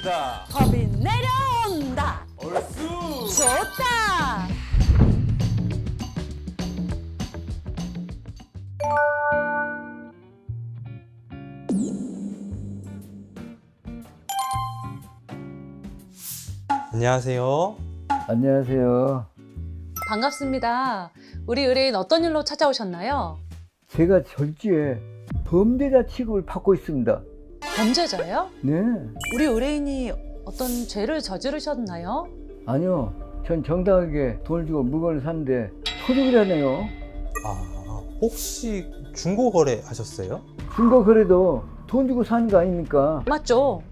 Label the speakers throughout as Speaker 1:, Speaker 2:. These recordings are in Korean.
Speaker 1: 내려온다.
Speaker 2: 법이 내려온다.
Speaker 1: 얼쑤.
Speaker 2: 좋다.
Speaker 3: 안녕하세요.
Speaker 4: 안녕하세요.
Speaker 2: 반갑습니다. 우리 의뢰인 어떤 일로 찾아오셨나요?
Speaker 4: 제가 절주에 범죄자 취급을 받고 있습니다.
Speaker 2: 범죄자요?
Speaker 4: 네.
Speaker 2: 우리 의뢰인이 어떤 죄를 저지르셨나요?
Speaker 4: 아니요. 전 정당하게 돈을 주고 물건을 샀는데 도둑이라네요.
Speaker 3: 아, 혹시 중고거래 하셨어요?
Speaker 4: 중고 거래도 돈 주고 사는 거 아닙니까?
Speaker 2: 맞죠?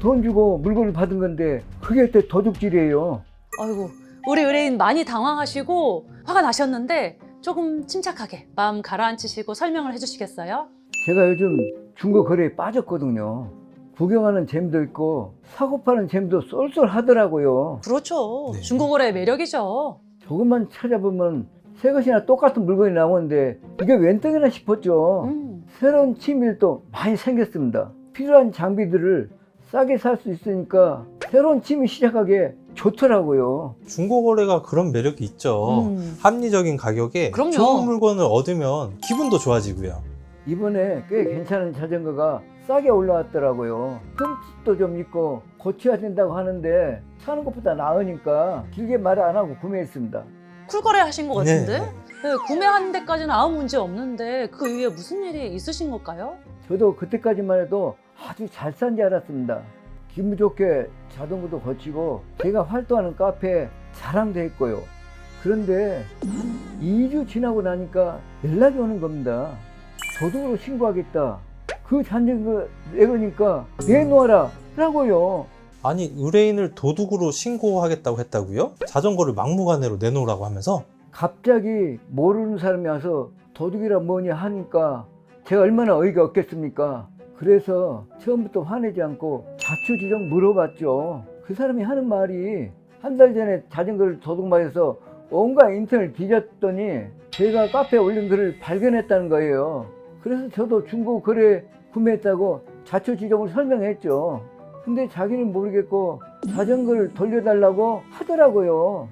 Speaker 4: 돈 주고 물건을 받은 건데 그게 또 도둑질이에요.
Speaker 2: 아이고, 우리 의뢰인 많이 당황하시고 화가 나셨는데 조금 침착하게 마음 가라앉히시고 설명을 해주시겠어요?
Speaker 4: 제가 요즘 중고 거래에 빠졌거든요. 구경하는 재미도 있고 사고 파는 재미도 쏠쏠하더라고요.
Speaker 2: 그렇죠.
Speaker 3: 네.
Speaker 2: 중고거래의 매력이죠.
Speaker 4: 조금만 찾아보면 새 것이나 똑같은 물건이 나오는데 이게 웬 떡이나 싶었죠. 새로운 취미를 또 많이 생겼습니다. 필요한 장비들을 싸게 살 수 있으니까 새로운 취미 시작하기에 좋더라고요.
Speaker 3: 중고거래가 그런 매력이 있죠. 합리적인 가격에
Speaker 2: 그럼요.
Speaker 3: 좋은 물건을 얻으면 기분도 좋아지고요.
Speaker 4: 이번에 꽤 괜찮은 자전거가 싸게 올라왔더라고요. 흠집도 좀 있고 고쳐야 된다고 하는데 사는 것보다 나으니까 길게 말 안 하고 구매했습니다.
Speaker 2: 쿨거래 하신 것 같은데?
Speaker 3: 네.
Speaker 2: 네, 구매하는 데까지는 아무 문제 없는데 그 이후에 무슨 일이 있으신 걸까요?
Speaker 4: 저도 그때까지만 해도 아주 잘 산 줄 알았습니다. 기분 좋게 자전거도 거치고 제가 활동하는 카페에 자랑도 했고요. 그런데 2주 지나고 나니까 연락이 오는 겁니다. 도둑으로 신고하겠다. 그 자전거 내놓으니까 내놓아라 라고요.
Speaker 3: 아니, 의뢰인을 도둑으로 신고하겠다고 했다고요? 자전거를 막무가내로 내놓으라고 하면서?
Speaker 4: 갑자기 모르는 사람이 와서 도둑이라 뭐냐 하니까 제가 얼마나 어이가 없겠습니까? 그래서 처음부터 화내지 않고 자초지종 물어봤죠. 그 사람이 하는 말이 한 달 전에 자전거를 도둑맞아서 온갖 인터넷을 뒤졌더니 제가 카페에 올린 글을 발견했다는 거예요. 그래서 저도 중고 거래 구매했다고 자초지종을 설명했죠. 근데 자기는 모르겠고 자전거를 돌려달라고 하더라고요.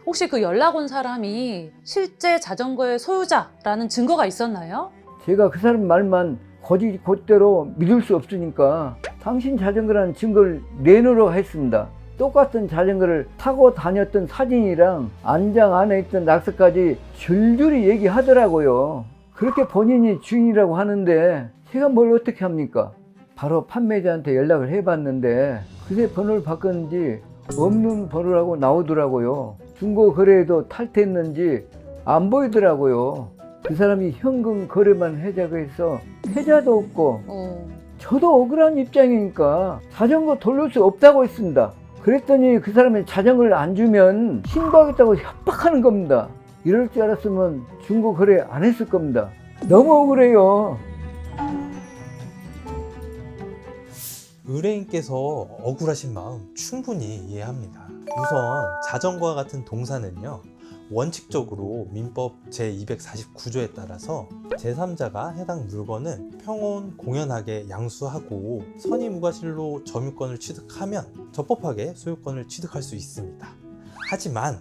Speaker 2: 혹시 그 연락 온 사람이 실제 자전거의 소유자라는 증거가 있었나요?
Speaker 4: 제가 그 사람 말만 거짓 곧대로 믿을 수 없으니까 당신 자전거라는 증거를 내놓으라고 했습니다. 똑같은 자전거를 타고 다녔던 사진이랑 안장 안에 있던 낙서까지 줄줄이 얘기하더라고요. 그렇게 본인이 주인이라고 하는데 제가 뭘 어떻게 합니까? 바로 판매자한테 연락을 해봤는데 그새 번호를 바꿨는지 없는 번호라고 나오더라고요. 중고 거래에도 탈퇴했는지 안 보이더라고요. 그 사람이 현금 거래만 하자고 해서 계좌도 없고 저도 억울한 입장이니까 자전거 돌릴 수 없다고 했습니다. 그랬더니 그 사람이 자전거를 안 주면 신고하겠다고 협박하는 겁니다. 이럴 줄 알았으면 중고 거래 안 했을 겁니다. 너무 억울해요.
Speaker 3: 의뢰인께서 억울하신 마음 충분히 이해합니다. 우선 자전거와 같은 동사는요, 원칙적으로 민법 제249조에 따라서 제3자가 해당 물건을 평온 공연하게 양수하고 선의무과실로 점유권을 취득하면 적법하게 소유권을 취득할 수 있습니다. 하지만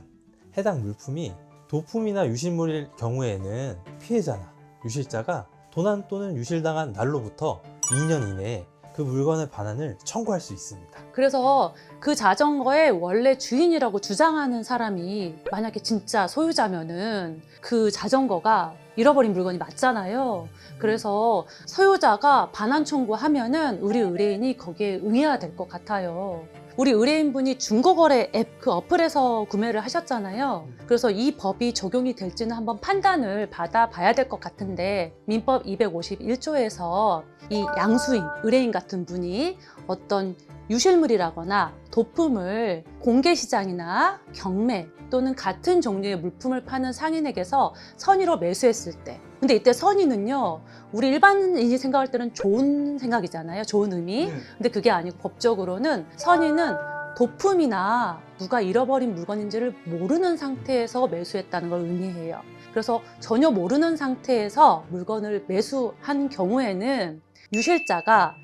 Speaker 3: 해당 물품이 도품이나 유실물일 경우에는 피해자나 유실자가 도난 또는 유실당한 날로부터 2년 이내에 그 물건의 반환을 청구할 수 있습니다.
Speaker 2: 그래서 그 자전거의 원래 주인이라고 주장하는 사람이 만약에 진짜 소유자면은 그 자전거가 잃어버린 물건이 맞잖아요. 그래서 소유자가 반환 청구하면은 우리 의뢰인이 거기에 응해야 될 것 같아요. 우리 의뢰인분이 중고거래 앱 그 어플에서 구매를 하셨잖아요. 그래서 이 법이 적용이 될지는 한번 판단을 받아봐야 될 것 같은데 민법 251조에서 이 양수인, 의뢰인 같은 분이 어떤 유실물이라거나 도품을 공개시장이나 경매 또는 같은 종류의 물품을 파는 상인에게서 선의로 매수했을 때, 근데 이때 선의는요, 우리 일반인이 생각할 때는 좋은 생각이잖아요. 좋은 의미. 근데 그게 아니고 법적으로는 선의는 도품이나 누가 잃어버린 물건인지를 모르는 상태에서 매수했다는 걸 의미해요. 그래서 전혀 모르는 상태에서 물건을 매수한 경우에는 유실자가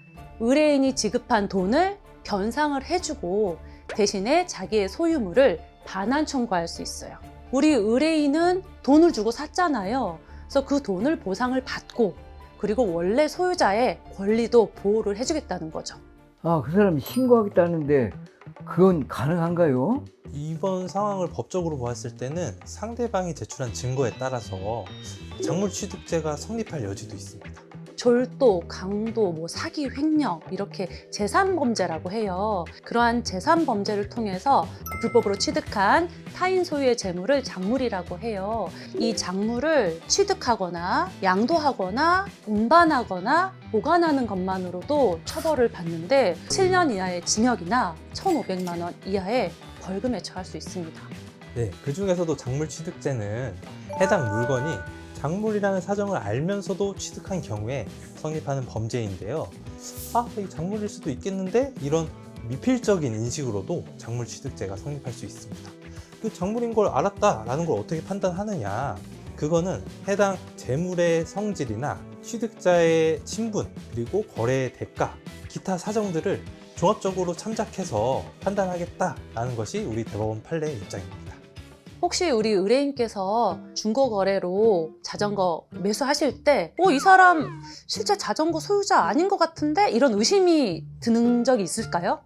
Speaker 2: 의뢰인이 지급한 돈을 변상을 해주고 대신에 자기의 소유물을 반환 청구할 수 있어요. 우리 의뢰인은 돈을 주고 샀잖아요. 그래서 그 돈을 보상을 받고 그리고 원래 소유자의 권리도 보호를 해주겠다는 거죠.
Speaker 4: 아, 그 사람이 신고하겠다는데 그건 가능한가요?
Speaker 3: 이번 상황을 법적으로 보았을 때는 상대방이 제출한 증거에 따라서 작물취득죄가 성립할 여지도 있습니다.
Speaker 2: 졸도, 강도, 사기, 횡령 이렇게 재산범죄라고 해요. 그러한 재산범죄를 통해서 불법으로 취득한 타인 소유의 재물을 작물이라고 해요. 이 작물을 취득하거나 양도하거나 운반하거나 보관하는 것만으로도 처벌을 받는데 7년 이하의 징역이나 1,500만 원 이하의 벌금에 처할 수 있습니다.
Speaker 3: 네, 그 중에서도 작물취득죄는 해당 물건이 작물이라는 사정을 알면서도 취득한 경우에 성립하는 범죄인데요. 이 작물일 수도 있겠는데? 이런 미필적인 인식으로도 작물취득죄가 성립할 수 있습니다. 그 작물인 걸 알았다라는 걸 어떻게 판단하느냐? 그거는 해당 재물의 성질이나 취득자의 신분, 그리고 거래의 대가, 기타 사정들을 종합적으로 참작해서 판단하겠다라는 것이 우리 대법원 판례의 입장입니다.
Speaker 2: 혹시 우리 의뢰인께서 중고거래로 자전거 매수하실 때 이 사람 실제 자전거 소유자 아닌 것 같은데? 이런 의심이 드는 적이 있을까요?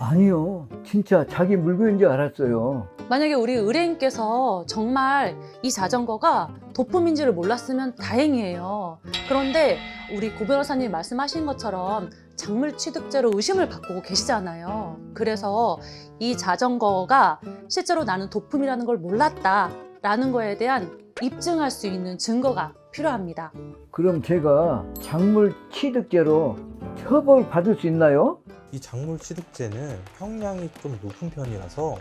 Speaker 4: 아니요. 진짜 자기 물건인 줄 알았어요.
Speaker 2: 만약에 우리 의뢰인께서 정말 이 자전거가 도품인지를 몰랐으면 다행이에요. 그런데 우리 고 변호사님 말씀하신 것처럼 작물 취득죄로 의심을 받고 계시잖아요. 그래서 이 자전거가 실제로 나는 도품이라는 걸 몰랐다라는 거에 대한 입증할 수 있는 증거가 필요합니다.
Speaker 4: 그럼 제가 작물 취득죄로 처벌 받을 수 있나요?
Speaker 3: 이 작물취득죄는 형량이 좀 높은 편이라서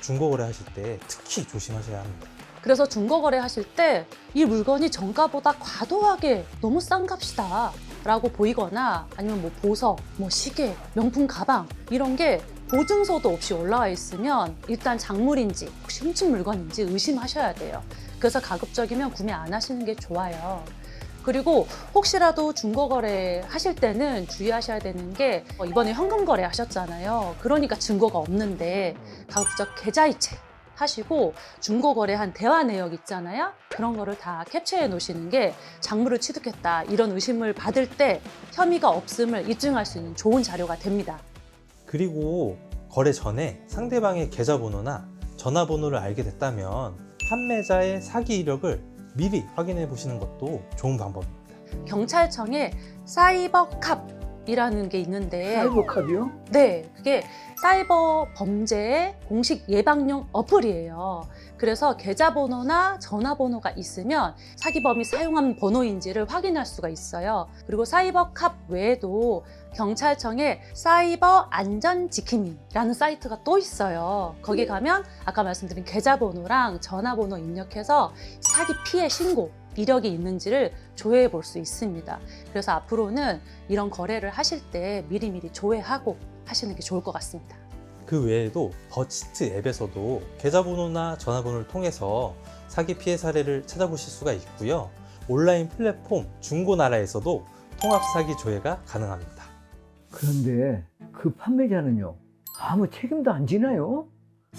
Speaker 3: 중고거래 하실 때 특히 조심하셔야 합니다.
Speaker 2: 그래서 중고거래 하실 때 이 물건이 정가보다 과도하게 너무 싼 값이다 라고 보이거나 아니면 보석, 시계, 명품 가방 이런 게 보증서도 없이 올라와 있으면 일단 작물인지 혹시 훔친 물건인지 의심하셔야 돼요. 그래서 가급적이면 구매 안 하시는 게 좋아요. 그리고 혹시라도 중고거래 하실 때는 주의하셔야 되는 게 이번에 현금거래 하셨잖아요. 그러니까 증거가 없는데 가급적 계좌이체 하시고 중고거래한 대화 내역 있잖아요. 그런 거를 다 캡처해 놓으시는 게 작물을 취득했다 이런 의심을 받을 때 혐의가 없음을 입증할 수 있는 좋은 자료가 됩니다.
Speaker 3: 그리고 거래 전에 상대방의 계좌번호나 전화번호를 알게 됐다면 판매자의 사기 이력을 미리 확인해 보시는 것도 좋은 방법입니다.
Speaker 2: 경찰청에 사이버캅이라는 게 있는데
Speaker 4: 사이버캅이요?
Speaker 2: 네, 그게 사이버 범죄의 공식 예방용 어플이에요. 그래서 계좌번호나 전화번호가 있으면 사기범이 사용한 번호인지를 확인할 수가 있어요. 그리고 사이버캅 외에도 경찰청에 사이버 안전지킴이라는 사이트가 또 있어요. 거기 가면 아까 말씀드린 계좌번호랑 전화번호 입력해서 사기 피해 신고 이력이 있는지를 조회해 볼 수 있습니다. 그래서 앞으로는 이런 거래를 하실 때 미리미리 조회하고 하시는 게 좋을 것 같습니다.
Speaker 3: 그 외에도 더치트 앱에서도 계좌번호나 전화번호를 통해서 사기 피해 사례를 찾아보실 수가 있고요. 온라인 플랫폼 중고나라에서도 통합사기 조회가 가능합니다.
Speaker 4: 그런데 그 판매자는요? 아무 책임도 안 지나요?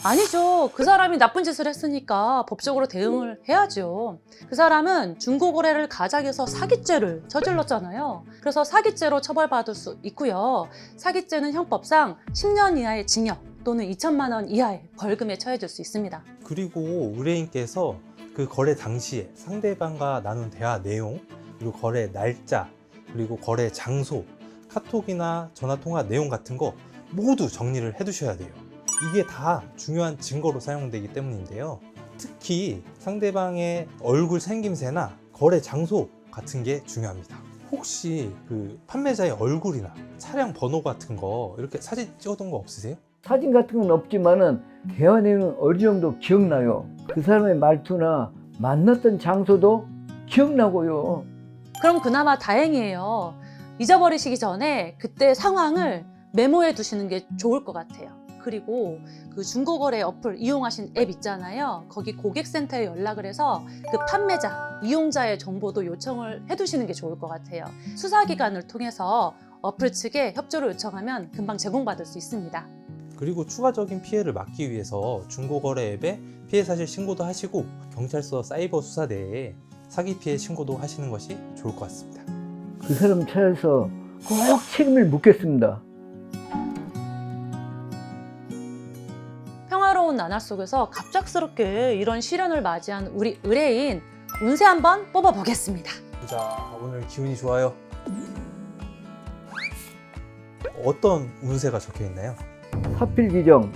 Speaker 2: 아니죠. 그 사람이 나쁜 짓을 했으니까 법적으로 대응을 해야죠. 그 사람은 중고거래를 가작해서 사기죄를 저질렀잖아요. 그래서 사기죄로 처벌받을 수 있고요. 사기죄는 형법상 10년 이하의 징역 또는 2천만 원 이하의 벌금에 처해질 수 있습니다.
Speaker 3: 그리고 의뢰인께서 그 거래 당시에 상대방과 나눈 대화 내용, 그리고 거래 날짜, 그리고 거래 장소, 카톡이나 전화통화 내용 같은 거 모두 정리를 해두셔야 돼요. 이게 다 중요한 증거로 사용되기 때문인데요. 특히 상대방의 얼굴 생김새나 거래 장소 같은 게 중요합니다. 혹시 그 판매자의 얼굴이나 차량 번호 같은 거 이렇게 사진 찍어둔 거 없으세요?
Speaker 4: 사진 같은 건 없지만은 대화 내용은 어느 정도 기억나요. 그 사람의 말투나 만났던 장소도 기억나고요.
Speaker 2: 그럼 그나마 다행이에요. 잊어버리시기 전에 그때 상황을 메모해 두시는 게 좋을 것 같아요. 그리고 그 중고거래 어플 이용하신 앱 있잖아요. 거기 고객센터에 연락을 해서 그 판매자, 이용자의 정보도 요청을 해두시는 게 좋을 것 같아요. 수사기관을 통해서 어플 측에 협조를 요청하면 금방 제공받을 수 있습니다.
Speaker 3: 그리고 추가적인 피해를 막기 위해서 중고거래 앱에 피해 사실 신고도 하시고 경찰서 사이버 수사대에 사기 피해 신고도 하시는 것이 좋을 것 같습니다.
Speaker 4: 그 사람 찾아서 꼭 책임을 묻겠습니다.
Speaker 2: 평화로운 나날 속에서 갑작스럽게 이런 시련을 맞이한 우리 의뢰인 운세 한번 뽑아보겠습니다.
Speaker 3: 자, 오늘 기운이 좋아요. 어떤 운세가 적혀 있나요?
Speaker 4: 사필귀정,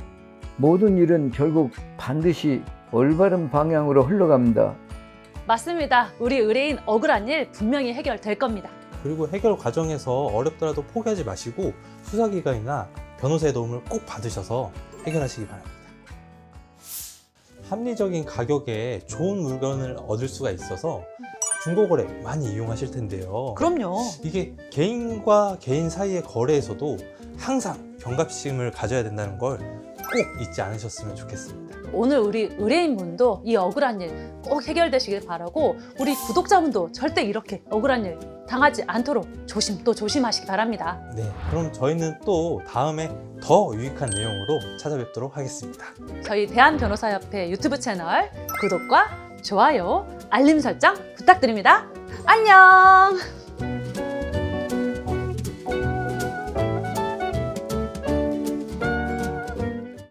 Speaker 4: 모든 일은 결국 반드시 올바른 방향으로 흘러갑니다.
Speaker 2: 맞습니다. 우리 의뢰인 억울한 일 분명히 해결될 겁니다.
Speaker 3: 그리고 해결 과정에서 어렵더라도 포기하지 마시고 수사기관이나 변호사의 도움을 꼭 받으셔서 해결하시기 바랍니다. 합리적인 가격에 좋은 물건을 얻을 수가 있어서 중고거래 많이 이용하실 텐데요.
Speaker 2: 그럼요.
Speaker 3: 이게 개인과 개인 사이의 거래에서도 항상 경각심을 가져야 된다는 걸 꼭 잊지 않으셨으면 좋겠습니다.
Speaker 2: 오늘 우리 의뢰인분도 이 억울한 일 꼭 해결되시길 바라고 우리 구독자분도 절대 이렇게 억울한 일 당하지 않도록 조심하시기 바랍니다.
Speaker 3: 네, 그럼 저희는 또 다음에 더 유익한 내용으로 찾아뵙도록 하겠습니다.
Speaker 2: 저희 대한변호사협회 유튜브 채널 구독과 좋아요, 알림 설정 부탁드립니다. 안녕!